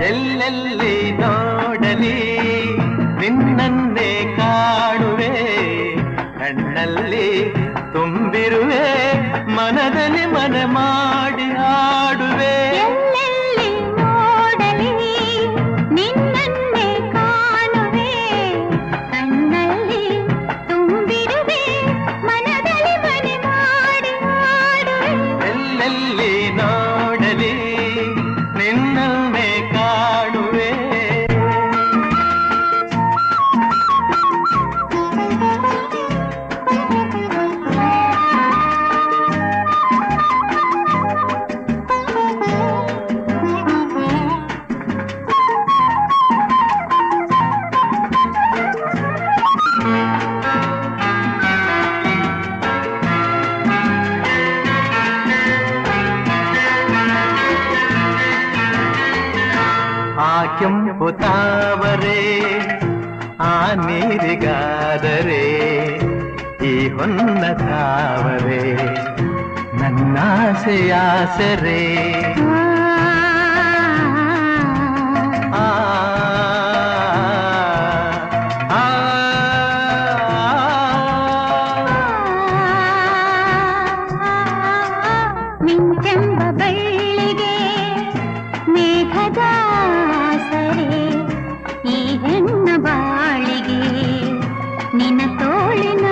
ಎಲ್ಲೆಲ್ಲಿ ನೋಡಲಿ ನಿನ್ನನ್ನೇ ಕಾಣುವೆ, ಕಣ್ಣಲ್ಲಿ ತುಂಬಿರುವೆ, ಮನದಲ್ಲಿ ಮನ ಮಾಡಿ ಆಡುವೆ. ಎಲ್ಲೆಲ್ಲಿ ನೋಡಲಿ ನಿನ್ನನ್ನೇ ಕಾಣುವೆ, ಕಣ್ಣಲ್ಲಿ ತುಂಬಿರುವೆ, ಮನದಲ್ಲಿ ಮನ ಮಾಡಿ ಆಡುವೆ. ಎಲ್ಲೆಲ್ಲಿ ನೋಡಲಿ ನಿನ್ನನ್ನೇ ಕಾಣುವೆ. ಆ ಕೆಂಪು ತಾವರೆ ಆ ನೀರಿಗಾದರೆ, ಈ ಹೊನ್ನ ತಾವರೆ ನನ್ನಾಸೆಯಾಸರೆ. ಆ ಮಿಂಚೆಂಬ ಬಳ್ಳಿಗೆ ಮೇಘದ ಸರೆ, ಈ ಹೆಣ್ಣ ಬಾಳಿಗೆ ನಿನ್ನ ತೋಳಿನ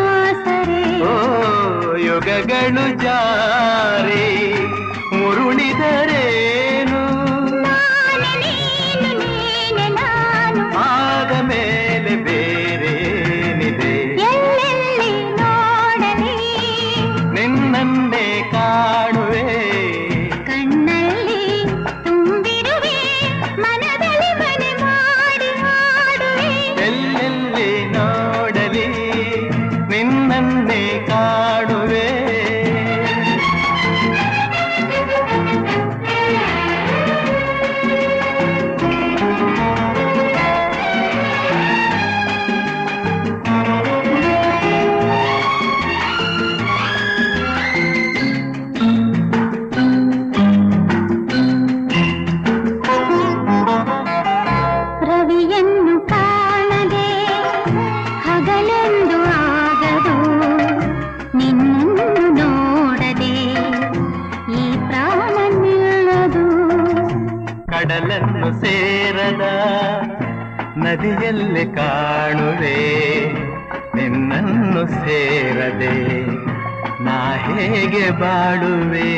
ಸರೆ. ಓ ಯುಗಗಳು ಜಾರಿ ಮುರುಳಿದರೇನು, ನಾನು ನೀನು ನೀನೆ ನಾನು, ಆದ ಮೇಲೆ ಬೇರೇನಿದೆ. ಎಲ್ಲೆಲ್ಲಿ ನೋಡಲಿ ನಿನ್ನನ್ನೇ ಕಾಣುವೆ, ಕಣ್ಣಲ್ಲಿ ತುಂಬಿರುವೆ, ಮನದಲ್ಲಿ ಮನೆ ಮಾಡಿ ಆಡುವೆ. ಎಲ್ಲೆಲ್ಲಿ ನೋಡಲಿ ನಿನ್ನನ್ನೇ ಕಾಣುವೆ. ರವಿಯನ್ನು ಕಾಣದೆ ಹಗಲೆಂದು ಆಗದು, ನಿನ್ನನ್ನು ನೋಡದೆ ಈ ಪ್ರಾಣ ನಿಲ್ಲದು. ಕಡಲನ್ನು ಸೇರದ ನದಿಯಲ್ಲಿ ಕಾಣುವೆ, ನಿನ್ನನ್ನು ಸೇರದೆ ನಾ ಹೇಗೆ ಬಾಳುವೆ.